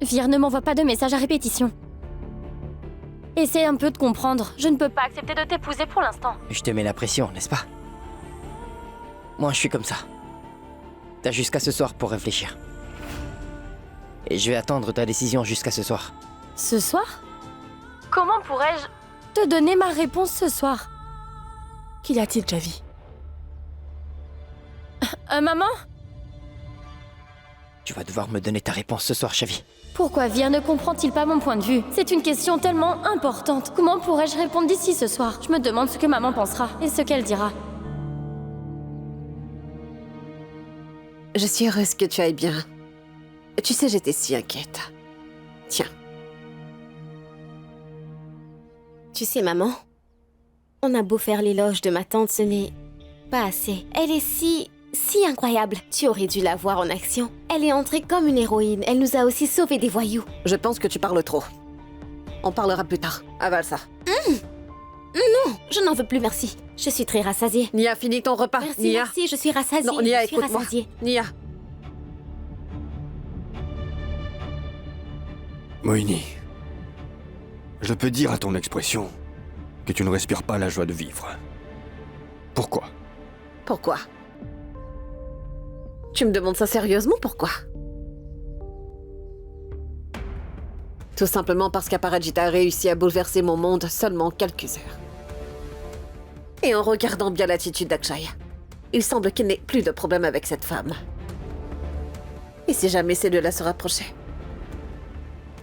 Vir ne m'envoie pas de messages à répétition. Essaie un peu de comprendre. Je ne peux pas accepter de t'épouser pour l'instant. Je te mets la pression, n'est-ce pas? Moi, je suis comme ça. T'as jusqu'à ce soir pour réfléchir. Et je vais attendre ta décision jusqu'à ce soir. Ce soir? Comment pourrais-je te donner ma réponse ce soir? Qu'y a-t-il, Javi? Maman? Tu vas devoir me donner ta réponse ce soir, Chavi. Pourquoi Vir ne comprend-il pas mon point de vue? C'est une question tellement importante. Comment pourrais-je répondre d'ici ce soir? Je me demande ce que maman pensera et ce qu'elle dira. Je suis heureuse que tu ailles bien. Tu sais, j'étais si inquiète. Tiens. Tu sais, maman, on a beau faire l'éloge de ma tante, ce n'est pas assez. Elle est si incroyable. Tu aurais dû la voir en action. Elle est entrée comme une héroïne. Elle nous a aussi sauvés des voyous. Je pense que tu parles trop. On parlera plus tard. Avale ça. Non, je n'en veux plus, merci. Je suis très rassasiée. Nia, finis ton repas. Merci, Nia. merci, je suis rassasiée. Non, Nia, je suis écoute-moi. rassasiée. Nia. Moini, je peux dire à ton expression que tu ne respires pas la joie de vivre. Pourquoi? Pourquoi? Tu me demandes ça sérieusement, pourquoi? Tout simplement parce qu'Aparajita a réussi à bouleverser mon monde seulement quelques heures. Et en regardant bien l'attitude d'Akshay, il semble qu'il n'ait plus de problème avec cette femme. Et si jamais ces deux-là se rapprochaient,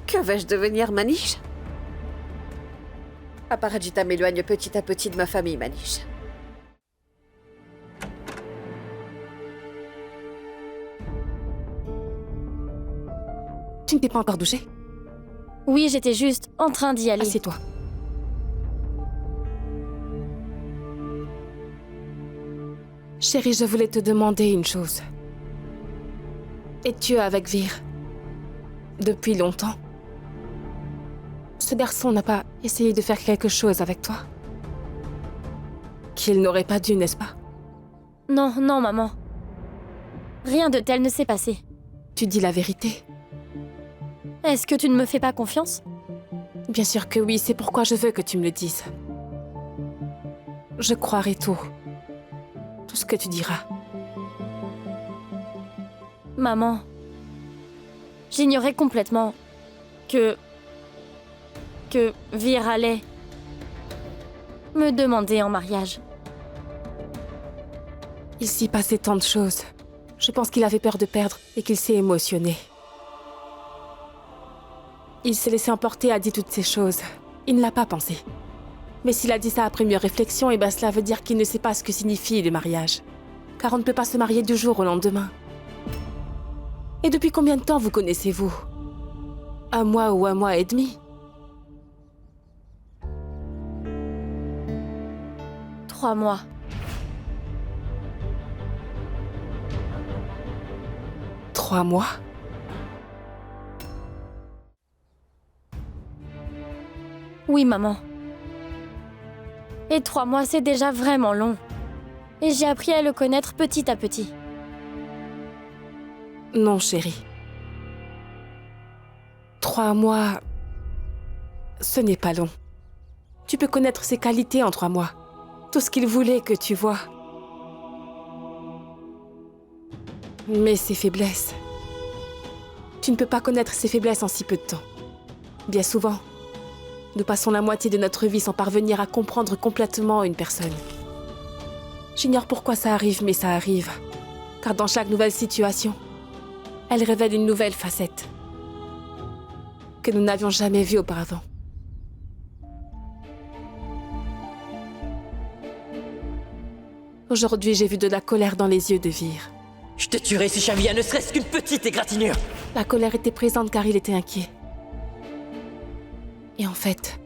que vais-je devenir, Manish? Aparajita m'éloigne petit à petit de ma famille, Manish. Tu ne t'es pas encore douché? Oui, j'étais juste en train d'y aller. Assieds-toi. Chérie, je voulais te demander une chose. Es-tu avec Vir? Depuis longtemps? Ce garçon n'a pas essayé de faire quelque chose avec toi? Qu'il n'aurait pas dû, n'est-ce pas? Non, non, maman. Rien de tel ne s'est passé. Tu dis la vérité? Est-ce que tu ne me fais pas confiance? Bien sûr que oui, c'est pourquoi je veux que tu me le dises. Je croirai tout. Tout ce que tu diras. Maman, j'ignorais complètement que Vir allait me demander en mariage. Il s'y passait tant de choses. Je pense qu'il avait peur de perdre et qu'il s'est émotionné. Il s'est laissé emporter, a dit toutes ces choses. Il ne l'a pas pensé. Mais s'il a dit ça après mieux réflexion, eh ben cela veut dire qu'il ne sait pas ce que signifie le mariage. Car on ne peut pas se marier du jour au lendemain. Et depuis combien de temps vous connaissez-vous? Un mois ou un mois et demi? 3 mois. Trois mois? Oui, maman. Et 3 mois, c'est déjà vraiment long. Et j'ai appris à le connaître petit à petit. Non, chérie. 3 mois... Ce n'est pas long. Tu peux connaître ses qualités en 3 mois. Tout ce qu'il voulait que tu vois. Mais ses faiblesses... Tu ne peux pas connaître ses faiblesses en si peu de temps. Bien souvent, nous passons la moitié de notre vie sans parvenir à comprendre complètement une personne. J'ignore pourquoi ça arrive, mais ça arrive. Car dans chaque nouvelle situation, elle révèle une nouvelle facette que nous n'avions jamais vue auparavant. Aujourd'hui, j'ai vu de la colère dans les yeux de Vir. Je te tuerai si Chavi a ne serait-ce qu'une petite égratignure. La colère était présente car il était inquiet. Et en fait,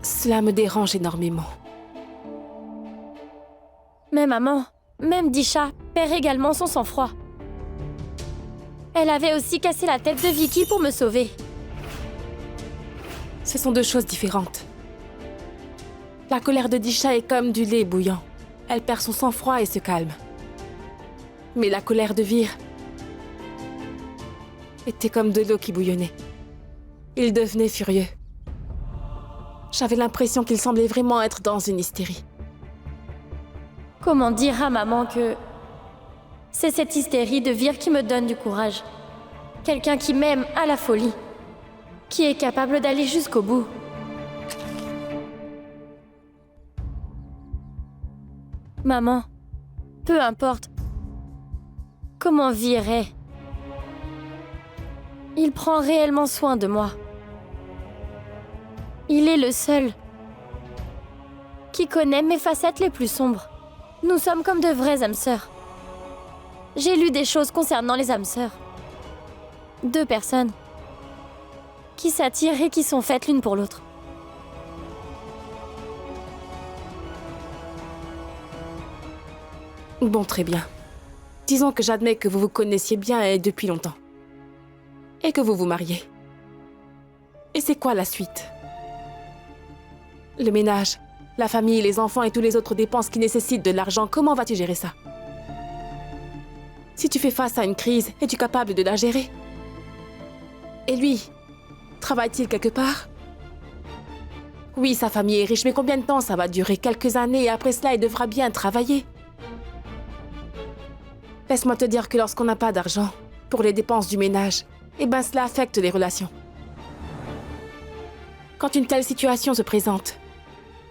cela me dérange énormément. Mais maman, même Disha perd également son sang-froid. Elle avait aussi cassé la tête de Vicky pour me sauver. Ce sont deux choses différentes. La colère de Disha est comme du lait bouillant. Elle perd son sang-froid et se calme. Mais la colère de Vir était comme de l'eau qui bouillonnait. Il devenait furieux. J'avais l'impression qu'il semblait vraiment être dans une hystérie. Comment dire à maman que c'est cette hystérie de Vir qui me donne du courage. Quelqu'un qui m'aime à la folie, qui est capable d'aller jusqu'au bout. Maman, peu importe comment Vir est, il prend réellement soin de moi. Il est le seul qui connaît mes facettes les plus sombres. Nous sommes comme de vraies âmes sœurs. J'ai lu des choses concernant les âmes sœurs. 2 personnes qui s'attirent et qui sont faites l'une pour l'autre. Bon, très bien. Disons que j'admets que vous vous connaissiez bien et depuis longtemps. Et que vous vous mariez. Et c'est quoi la suite? Le ménage, la famille, les enfants et toutes les autres dépenses qui nécessitent de l'argent, comment vas-tu gérer ça? Si tu fais face à une crise, es-tu capable de la gérer? Et lui, travaille-t-il quelque part? Oui, sa famille est riche, mais combien de temps ça va durer? Quelques années et après cela, il devra bien travailler. Laisse-moi te dire que lorsqu'on n'a pas d'argent pour les dépenses du ménage, eh ben cela affecte les relations. Quand une telle situation se présente,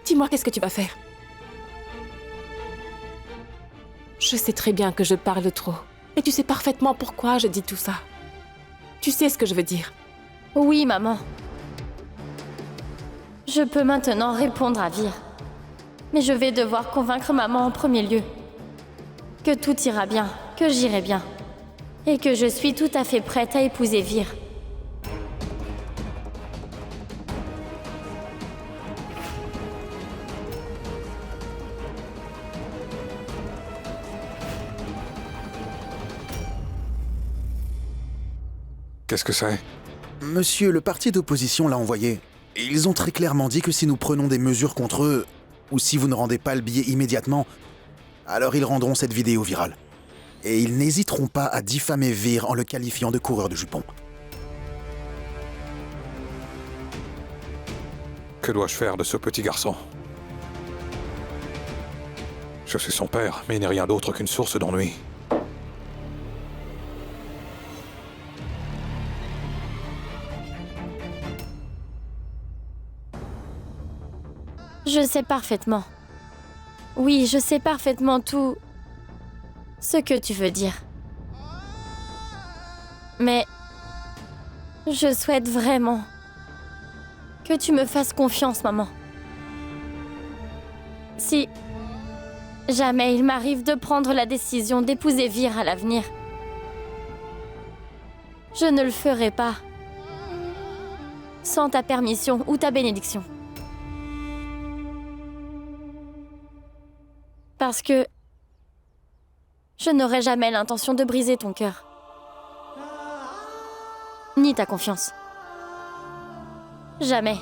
dis-moi qu'est-ce que tu vas faire? Je sais très bien que je parle trop. Et tu sais parfaitement pourquoi je dis tout ça. Tu sais ce que je veux dire. Oui, maman. Je peux maintenant répondre à Vir. Mais je vais devoir convaincre maman en premier lieu. Que tout ira bien, que j'irai bien. Et que je suis tout à fait prête à épouser Vir. Qu'est-ce que c'est? Monsieur, le parti d'opposition l'a envoyé. Ils ont très clairement dit que si nous prenons des mesures contre eux, ou si vous ne rendez pas le billet immédiatement, alors ils rendront cette vidéo virale. Et ils n'hésiteront pas à diffamer Vir en le qualifiant de coureur de jupons. Que dois-je faire de ce petit garçon? Je suis son père, mais il n'est rien d'autre qu'une source d'ennui. Je sais parfaitement. Oui, je sais parfaitement tout ce que tu veux dire. Mais je souhaite vraiment que tu me fasses confiance, maman. Si jamais il m'arrive de prendre la décision d'épouser Vir à l'avenir, je ne le ferai pas sans ta permission ou ta bénédiction. Parce que je n'aurai jamais l'intention de briser ton cœur. Ni ta confiance. Jamais.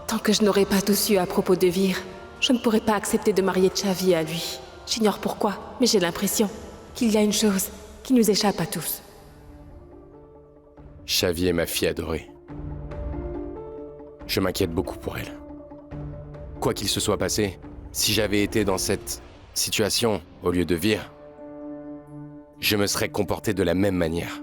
Tant que je n'aurai pas tout su à propos de Vir, je ne pourrai pas accepter de marier Chavi à lui. J'ignore pourquoi, mais j'ai l'impression qu'il y a une chose qui nous échappe à tous. Chavi est ma fille adorée. Je m'inquiète beaucoup pour elle. Quoi qu'il se soit passé, si j'avais été dans cette situation au lieu de Vir, je me serais comporté de la même manière.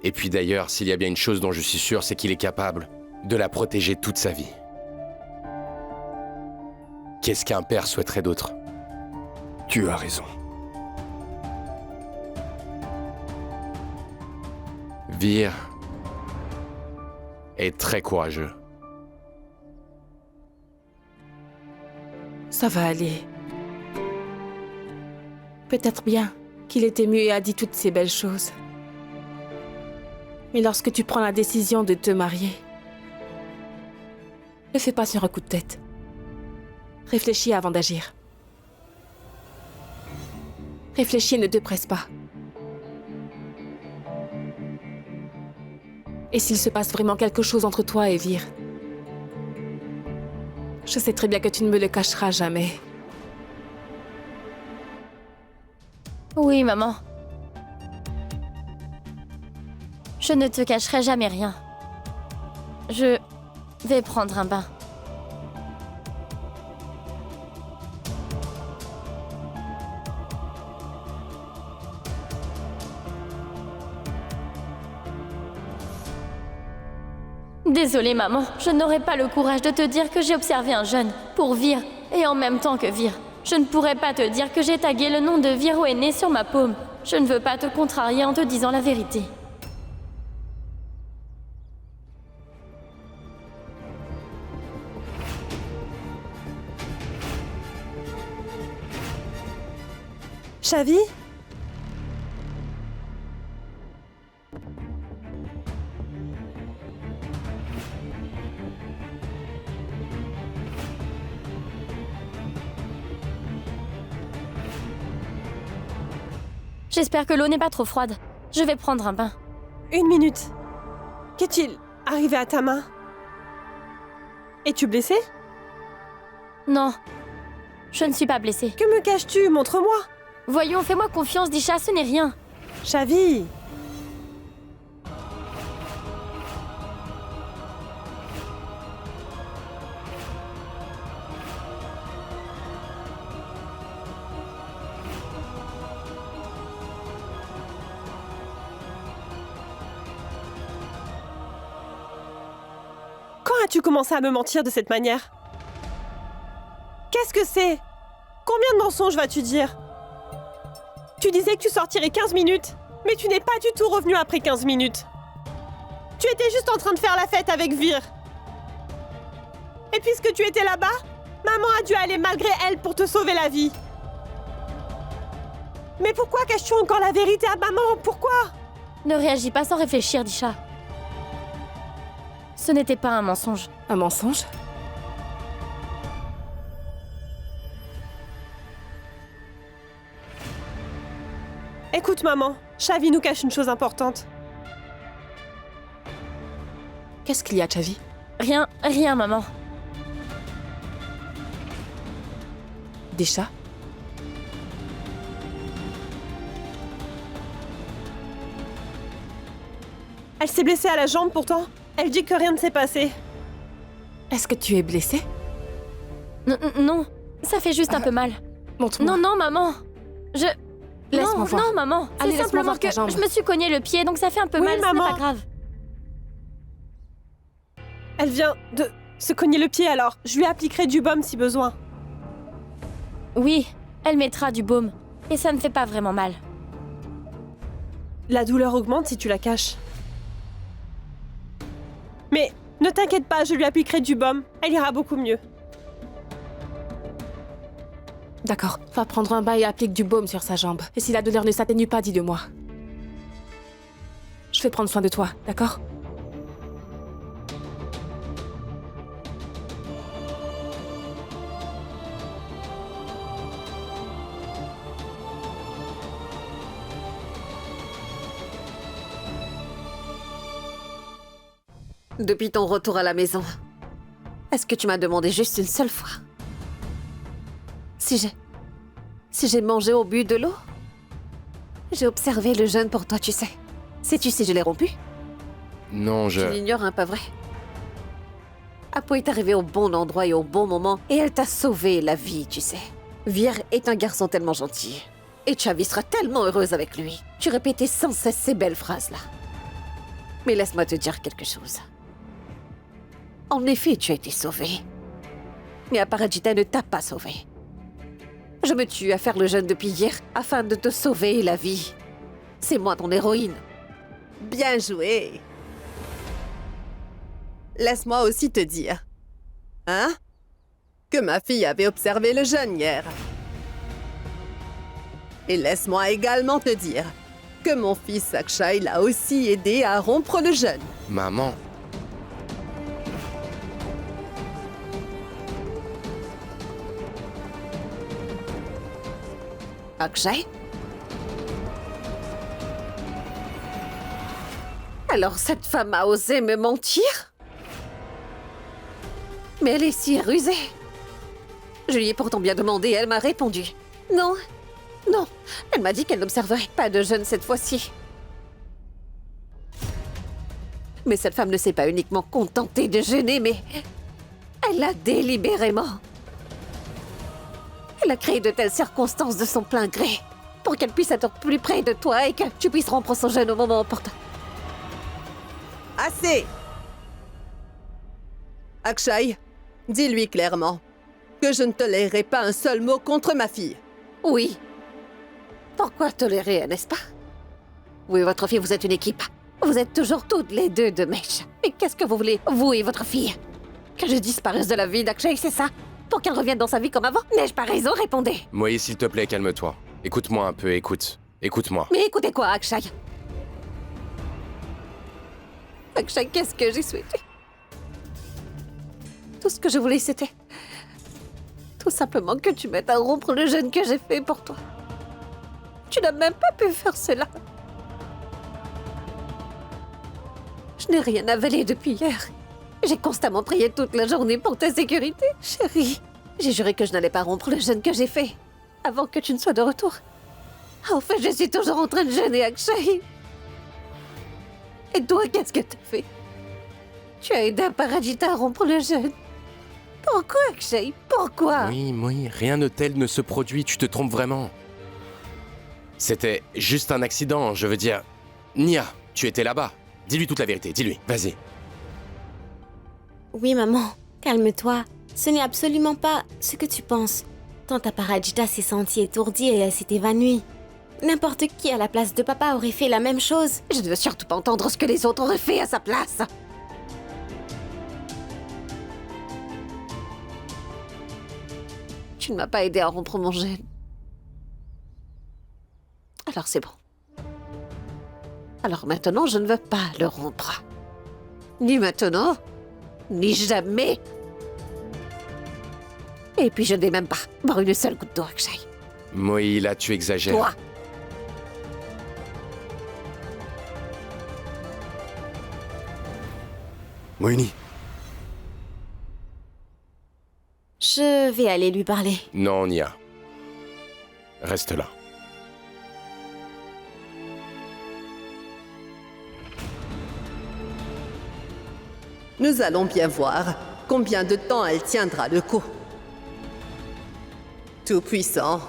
Et puis d'ailleurs, s'il y a bien une chose dont je suis sûr, c'est qu'il est capable de la protéger toute sa vie. Qu'est-ce qu'un père souhaiterait d'autre? Tu as raison. Vir est très courageux. Ça va aller. Peut-être bien qu'il était mieux et a dit toutes ces belles choses. Mais lorsque tu prends la décision de te marier, ne fais pas sur un coup de tête. Réfléchis avant d'agir. Réfléchis et ne te presse pas. Et s'il se passe vraiment quelque chose entre toi et Vir? Je sais très bien que tu ne me le cacheras jamais. Oui, maman. Je ne te cacherai jamais rien. Je vais prendre un bain. Désolée, maman. Je n'aurai pas le courage de te dire que j'ai observé un jeune pour Vir et en même temps que Vir. Je ne pourrais pas te dire que j'ai tagué le nom de Vir Oene sur ma paume. Je ne veux pas te contrarier en te disant la vérité. Shavi? J'espère que l'eau n'est pas trop froide. Je vais prendre un bain. 1 minute. Qu'est-il arrivé à ta main? Es-tu blessée? Non, je ne suis pas blessée. Que me caches-tu? Montre-moi. Voyons, fais-moi confiance, Disha, ce n'est rien. Shavi. Quand as-tu commencé à me mentir de cette manière? Qu'est-ce que c'est? Combien de mensonges vas-tu dire? Tu disais que tu sortirais 15 minutes, mais tu n'es pas du tout revenu après 15 minutes. Tu étais juste en train de faire la fête avec Vir. Et puisque tu étais là-bas, maman a dû aller malgré elle pour te sauver la vie. Mais pourquoi caches-tu encore la vérité à maman? Pourquoi? Ne réagis pas sans réfléchir, Disha. Ce n'était pas un mensonge. Un mensonge? Écoute maman, Shavi nous cache une chose importante. Qu'est-ce qu'il y a, Shavi? Rien, maman. Des chats? Elle s'est blessée à la jambe pourtant. Elle dit que rien ne s'est passé. Est-ce que tu es blessée? Non, ça fait juste un peu mal. Montre-moi. Non, maman. Laisse-moi voir. Non, maman. Allez, C'est laisse-moi simplement voir ta que jambe. je me suis cogné le pied, donc ça fait un peu Oui, mal, maman. ce n'est pas grave. Elle vient de se cogner le pied alors. Je lui appliquerai du baume si besoin. Oui, elle mettra du baume. Et ça ne fait pas vraiment mal. La douleur augmente si tu la caches. Mais ne t'inquiète pas, je lui appliquerai du baume. Elle ira beaucoup mieux. D'accord, va prendre un bain et applique du baume sur sa jambe. Et si la douleur ne s'atténue pas, dis-le-moi. Je vais prendre soin de toi, d'accord? Depuis ton retour à la maison, est-ce que tu m'as demandé juste une seule fois si j'ai mangé au but de l'eau? J'ai observé le jeûne pour toi, tu sais. Sais-tu si je l'ai rompu? Non, Tu l'ignores, hein, pas vrai? Apo est arrivée au bon endroit et au bon moment, et elle t'a sauvé la vie, tu sais. Vir est un garçon tellement gentil. Et Chavi sera tellement heureuse avec lui. Tu répétais sans cesse ces belles phrases-là. Mais laisse-moi te dire quelque chose. En effet, tu as été sauvée. Mais Aparajita ne t'a pas sauvée. Je me tue à faire le jeûne depuis hier afin de te sauver la vie. C'est moi ton héroïne. Bien joué. Laisse-moi aussi te dire, hein, que ma fille avait observé le jeûne hier. Et laisse-moi également te dire que mon fils Akshay l'a aussi aidé à rompre le jeûne. Maman, Akshay? Alors cette femme a osé me mentir? Mais elle est si rusée. Je lui ai pourtant bien demandé et elle m'a répondu. Non, non. Elle m'a dit qu'elle n'observerait pas de jeunes cette fois-ci. Mais cette femme ne s'est pas uniquement contentée de gêner, mais elle a délibérément. Elle a créé de telles circonstances de son plein gré pour qu'elle puisse être plus près de toi et que tu puisses rompre son jeûne au moment opportun. Assez! Akshay, dis-lui clairement que je ne tolérerai pas un seul mot contre ma fille. Oui. Pourquoi tolérer, n'est-ce pas? Oui, votre fille, vous êtes une équipe. Vous êtes toujours toutes les deux de mèche. Mais qu'est-ce que vous voulez, vous et votre fille? Que je disparaisse de la vie d'Akshay, c'est ça? Pour qu'elle revienne dans sa vie comme avant? N'ai-je pas raison? Répondez. Moïse, s'il te plaît, calme-toi. Écoute-moi un peu, écoute. Écoute-moi. Mais écoutez quoi, Akshay? Akshay, qu'est-ce que j'ai souhaité? Tout ce que je voulais, c'était... tout simplement que tu m'aides à rompre le jeûne que j'ai fait pour toi. Tu n'as même pas pu faire cela. Je n'ai rien avalé depuis hier. J'ai constamment prié toute la journée pour ta sécurité, chérie. J'ai juré que je n'allais pas rompre le jeûne que j'ai fait avant que tu ne sois de retour. En fait, je suis toujours en train de jeûner, Akshay. Et toi, qu'est-ce que t'as fait? Tu as aidé Aparajita à rompre le jeûne. Pourquoi, Akshay? Pourquoi? Oui, rien de tel ne se produit, tu te trompes vraiment. C'était juste un accident, je veux dire... Nia, tu étais là-bas. Dis-lui toute la vérité, dis-lui, vas-y. Oui, maman, calme-toi. Ce n'est absolument pas ce que tu penses. Tante Aparajita s'est sentie étourdie et elle s'est évanouie. N'importe qui à la place de papa aurait fait la même chose. Je ne veux surtout pas entendre ce que les autres auraient fait à sa place. Tu ne m'as pas aidé à rompre mon jeûne. Alors c'est bon. Alors maintenant, je ne veux pas le rompre. Ni maintenant, ni jamais. Et puis je n'ai même pas boire une seule goutte d'eau, Akshay. Moïse, là, tu exagères. Toi. Moïni, Je vais aller lui parler. Non, Nia. Reste là. Nous allons bien voir combien de temps elle tiendra le coup. Tout-puissant,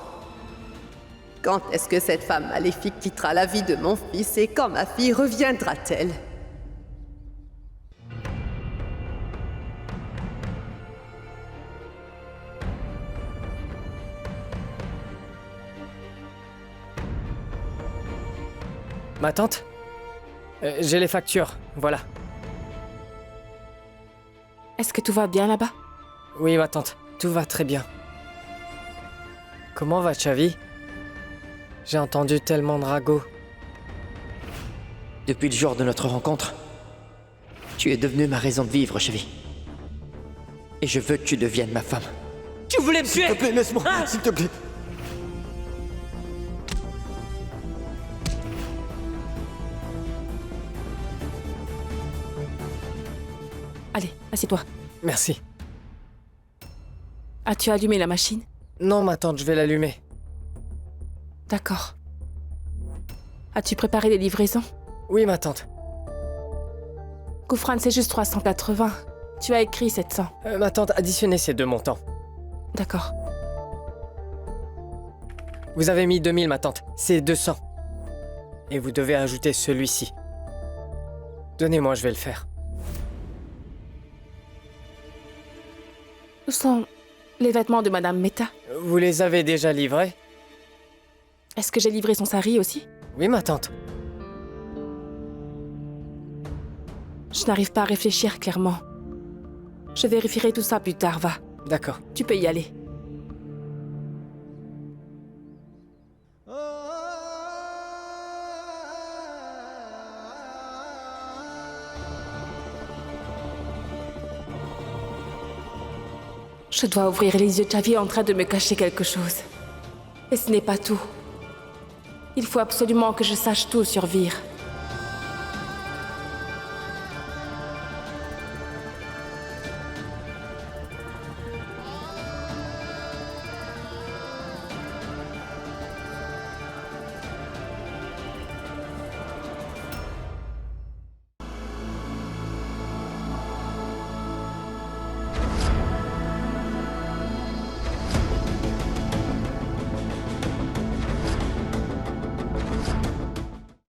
quand est-ce que cette femme maléfique quittera la vie de mon fils et quand ma fille reviendra-t-elle? Ma tante j'ai les factures, voilà. Est-ce que tout va bien là-bas? Oui, ma tante, tout va très bien. Comment va Chavi? J'ai entendu tellement de ragots. Depuis le jour de notre rencontre, tu es devenue ma raison de vivre, Chavi. Et je veux que tu deviennes ma femme. Tu voulais me tuer? s'il te plaît, laisse-moi, s'il te plaît. Allez, assieds-toi. Merci. As-tu allumé la machine? Non, ma tante, je vais l'allumer. D'accord. As-tu préparé les livraisons? Oui, ma tante. Koufran, c'est juste 380. Tu as écrit 700. Ma tante, additionnez ces deux montants. D'accord. Vous avez mis 2000, ma tante. C'est 200. Et vous devez ajouter celui-ci. Donnez-moi, je vais le faire. Où sont les vêtements de Madame Mehta? Vous les avez déjà livrés? Est-ce que j'ai livré son sari aussi? Oui, ma tante. Je n'arrive pas à réfléchir clairement. Je vérifierai tout ça plus tard, va. D'accord. Tu peux y aller. Je dois ouvrir les yeux de Chavi en train de me cacher quelque chose. Et ce n'est pas tout. Il faut absolument que je sache tout sur Vir.